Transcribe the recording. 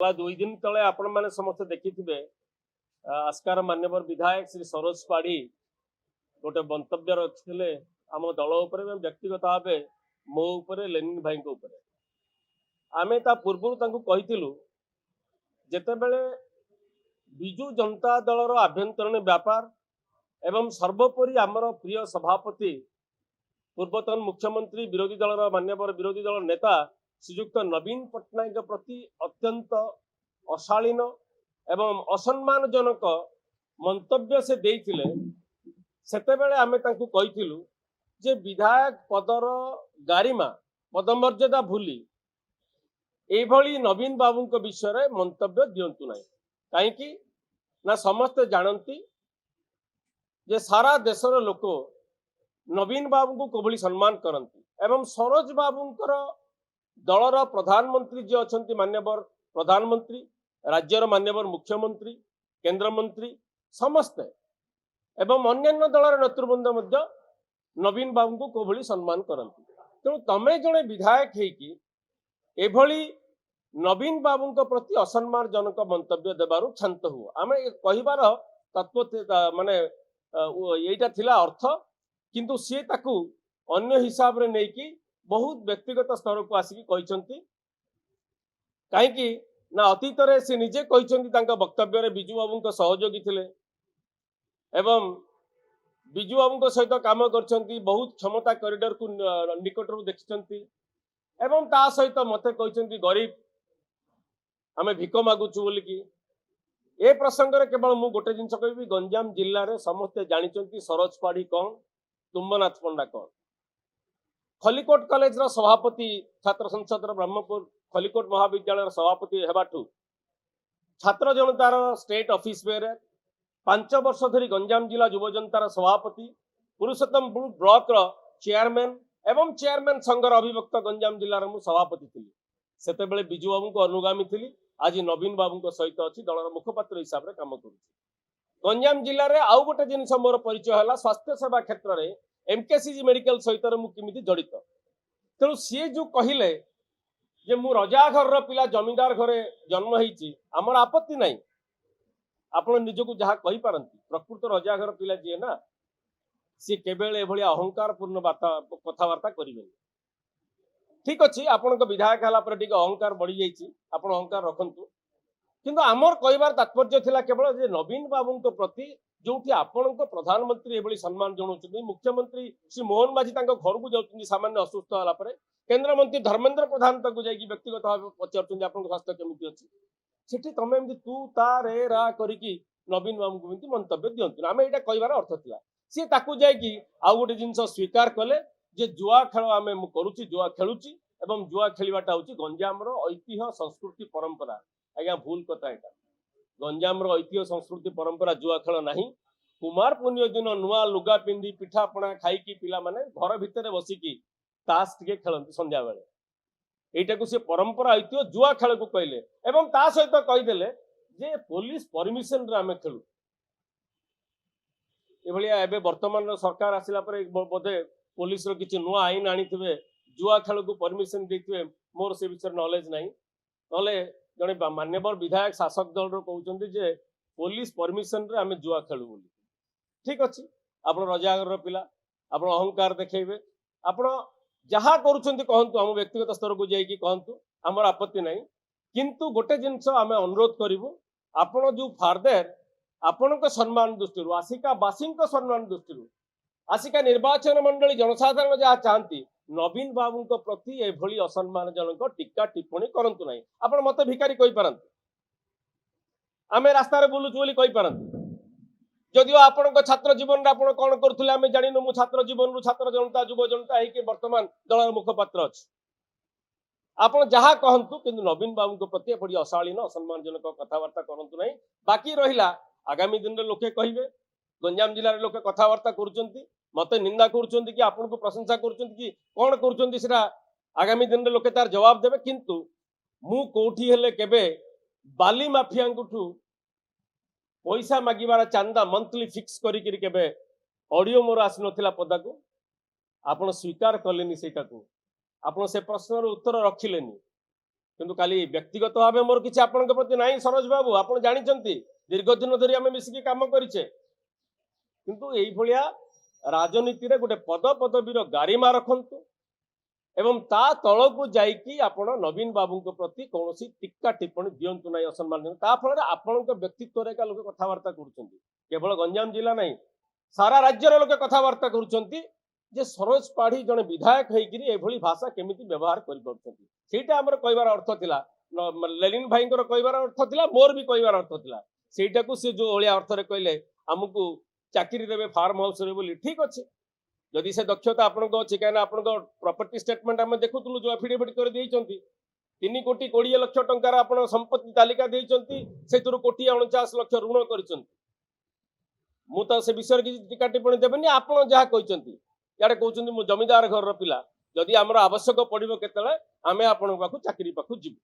दुई दिन तले आपण मैंने समस्त देखी आस्कार मान्यवर विधायक श्री सरोज पाढ़ी गोटे मंतव्य रखिले आम दल उपर व्यक्तिगत भाव मो उपर लेनिन भाई आमे ता पूर्व कहीलु जेतेबेले विजु जनता दलर आभ्यंतरीण व्यापार एवं सर्वोपरि आमर प्रिय सभापति पूर्वतन मुख्यमंत्री विरोधी दलर मान्यवर विरोधी दल नेता श्रीजुक्त नवीन पट्टनायक प्रति अत्यंत अशालीन एवं असम्मानजनक मंतव्य से देइथिले सेतेबेले आमे तांकु कहिथिलु जे विधायक पदर गारिमा पदमर्यादा भूली एभली नवीन बाबू विषय रे मंतव्य दियंतु नाही काहेकि ना समस्त जानती जे सारा देशर लोक नवीन बाबू को कोभली सम्मान करती एवं सरोज बाबूंकर दलर प्रधानमंत्री जे अछंती मान्यवर प्रधानमंत्री राज्यर मान्यवर मुख्यमंत्री केंद्र मंत्री समस्ते एवं अन्य दलर नेतृवृंद नवीन बाबू को कोभली सम्मान करती तेणु तमे जड़े विधायक हेकी एभली नवीन बाबू प्रति असम्मान जनक मंतव्य देबारु क्षांत हुआ आम कहिबार तत्व माने यहीटा थिला अर्थ किंतु सी ताकू अन्य हिसाब रे नेकी बहुत व्यक्तिगत स्तर को आसिक कहीं ना अतीत रे से निजे वक्तव्य रे बिजू बाबू सहयोगी थिले एवं बिजू बाबू सहित काम करछंती बहुत क्षमता कॉरिडोर को निकटरू देखिछंती एवं ता सहित मते कहते गरीब आमे भिक मागुचु बोली कि ए प्रसंग रे केवल मु गोटे जिनस कहबी गंजाम जिल्ला रे समस्त जानिचंती सरोज पाढ़ी कौन तुम्बनाथ पंडा कौन खलिकोट कॉलेज रो सभापति छात्र संसद ब्रह्मपुर खलिकोट महाविद्यालय सभापति हेबाठू छात्र जनतार स्टेट ऑफिस वे 5 वर्ष धरी गंजाम जिला युव जनतार सभापति पुरुषोत्तमपुर ब्लॉक रो चेयरमैन एवं चेयरमैन संघर अभिभक्त गंजाम जिलार मु सभापति थी सेतेबेले बिजू बाबू को अनुगामी थी आज नवीन बाबू सहित अच्छी दलर मुखपात्र हिसाब से काम कर गंजाम जिले में आउ गोटे जिन मोर परिचय है स्वास्थ्य सेवा क्षेत्र में एमकेसीजी मेडिकल सहित मुझे जड़ित तेणु सी जो कहले जे मु रजा घर पिला जमींदार घरे जन्म होती आमर आपत्ति ना आपण निजक जहाँ कहीपारती प्रकृत रजा घर पिला जी ना सी केवल एभली अहंकार पूर्ण कथबार्ता करेंगे ठीक अच्छे आपण विधायक है अहंकार बढ़ी जाइए आप अहंकार रखु किंतु आमर कहबार तात्पर्य थिला केवल जे नवीन बाबू प्रति जो आपण प्रधानमंत्री एभली सम्मान जनाऊँ मुख्यमंत्री श्री मोहन माझी घर को जाऊँ सामान्य असुस्थ होगापर केंद्र मंत्री धर्मेंद्र प्रधान जाकि व्यक्तिगत भाव पचार आप स्वास्थ्य केमी अच्छी सेठी तमें तू ता रे रा करी नवीन बाबू को मंतव्य दिंतु आम यहाँ कहबार अर्थ था सी ताकू जाकि आउ गोटे जिनस स्वीकार कले जे जुआ खेल आम करुच्ची जुआ खेलुची एवं जुआ खेलवाटा हूँ गंजाम ऐतिह्य संस्कृति परंपरा आज्ञा भूल कथा यहाँ गंजाम ऐतिह्य संस्कृति परंपरा जुआ खेल ना कुमार पुण्य दिन नुआ लुगा पिंधि पिठापणा खाई पिला माने घर भितर बसिकी ताश टे खेलती संध्या बेले यहीटा सी परंपरा ऐतिह्य जुआ खेल को कहले एवं ता सहित कहीदेले जे पुलिस परमिशन रे आमे खेलु एभलिया एबे वर्तमान सरकार आसिला परे बोधे पुलिस रो किछि नुआ आईन आनिथिबे जुआ खेल को परमिशन देथिबे मोर से विषय नॉलेज नाही नले जने मान्यवर विधायक शासक दल रो कहउचंदी जे पुलिस परमिशन रे आमे जुआ खेलु बोली ठीक अछि आपण रजागर पिला आपण अहंकार देखेबे आपण जहा करूचंती कहंतु हम व्यक्तिगत स्तर को जाई कि कहंतु हमर आपत्ति नाही किंतु गोटे जिंस आमे अनुरोध करिवु आपण जो फारदर आपण सम्मान दृष्टि आसिका बासी सम्मान दृष्टि आसिका निर्वाचन मंडली जनसाधारण जहाँ चाहती नवीन बाबू प्रति एभली असम्मानजनक टीका टिप्पणी करंतु नाही आपण मते भिकारी कहि पारंती आमे रास्ता रे बुलुचु बोली कहि पारंती जदिओ आपण छात्र जीवन रे आपण कोन करथुले आमे जानिनु मु छात्र जीवन रु छात्र जनता युव जनता हेकि वर्तमान दलर मुखपात्र अछि आपण जहाँ कहंतु किंतु नवीन बाबू प्रति एभली अशालीन असम्मानजनक कथबार्ता करंतु नाही बाकी रहिला आगामी दिन रे लोके कहिबे गंजाम जिल्ला रे लोके कथबार्ता करूचंती मते निंदा करूचंती कि आपण को प्रशंसा करूचंती कि कोन करूचंती सेटा आगामी दिन रे लोके तार जवाब देबे किंतु मु कोठी हेले केबे बाली माफिया ठू पैसा मागिबार चांदा मंथली फिक्स करी केबे ऑडियो मोर आसी नथिला पदा को आपण स्वीकार कलेनी सेटा को आपण से प्रश्नर उत्तर रखिलेनी କିନ୍ତୁ କାଲି ବ୍ୟକ୍ତିଗତ ଭାବେ ମୋର କିଛି ଆପଣଙ୍କ ପ୍ରତି ନାହିଁ ସରୋଜ ବାବୁ, ଆପଣ ଜାଣିଛନ୍ତି ଦୀର୍ଘ ଦିନ ଧରି ଆମେ ମିଶିକି କାମ କରିଛେ। କିନ୍ତୁ ଏଇଭଳିଆ ରାଜନୀତିରେ ଗୋଟେ ପଦ ପଦବୀର ଗାରିମା ରଖନ୍ତୁ ଏବଂ ତା ତଳକୁ ଯାଇକି ଆପଣ ନବୀନ ବାବୁଙ୍କ ପ୍ରତି କୌଣସି ଟିକା ଟିପ୍ପଣୀ ଦିଅନ୍ତୁ ନାହିଁ ଅସମ୍ମାନ। ତା ଫଳରେ ଆପଣଙ୍କ ବ୍ୟକ୍ତିତ୍ୱରେ ଏକା ଲୋକ କଥାବାର୍ତ୍ତା କରୁଛନ୍ତି, କେବଳ ଗଞ୍ଜାମ ଜିଲ୍ଲା ନାହିଁ ସାରା ରାଜ୍ୟର ଲୋକ କଥାବାର୍ତ୍ତା କରୁଛନ୍ତି ଯେ ସରୋଜ ପାଢୀ ଜଣେ ବିଧାୟକ ହେଇକିରି ଏଭଳି ଭାଷା କେମିତି ବ୍ୟବହାର କରିପାରୁଛନ୍ତି। ସେଇଟା ଆମର କହିବାର ଅର୍ଥ ଥିଲା, ଲେନିନ ଭାଇଙ୍କର କହିବାର ଅର୍ଥ ଥିଲା, ମୋର ବି କହିବାର ଅର୍ଥ ଥିଲା। ସେଇଟାକୁ ସେ ଯୋଉ ଭଳିଆ ଅର୍ଥରେ କହିଲେ ଆମକୁ ଚାକିରି ଦେବେ ଫାର୍ମ ହାଉସରେ ବୋଲି, ଠିକ ଅଛି ଯଦି ସେ ଦକ୍ଷତା ଆପଣଙ୍କ ଅଛି, କାହିଁକିନା ଆପଣଙ୍କ ପ୍ରପର୍ଟି ଷ୍ଟେଟମେଣ୍ଟ ଆମେ ଦେଖୁଥିଲୁ ଯୋଉ ଆଫିଡେଭିଟ୍ କରି ଦେଇଛନ୍ତି 3,20,00,00,000 ଟଙ୍କାର ଆପଣ ସମ୍ପତ୍ତି ତାଲିକା ଦେଇଛନ୍ତି, ସେଥିରୁ 1,49,00,000 ଋଣ କରିଛନ୍ତି। ମୁଁ ତ ସେ ବିଷୟରେ କିଛି ଟିକା ଟିପ୍ପଣୀ ଦେବେନି, ଆପଣ ଯାହା କହିଛନ୍ତି। ଇଆଡେ କହୁଛନ୍ତି ମୁଁ ଜମିଦାର ଘରର ପିଲା, ଯଦି ଆମର ଆବଶ୍ୟକ ପଡିବ କେତେବେଳେ ଆମେ ଆପଣଙ୍କ ପାଖକୁ ଚାକିରି ପାଖକୁ ଯିବୁ।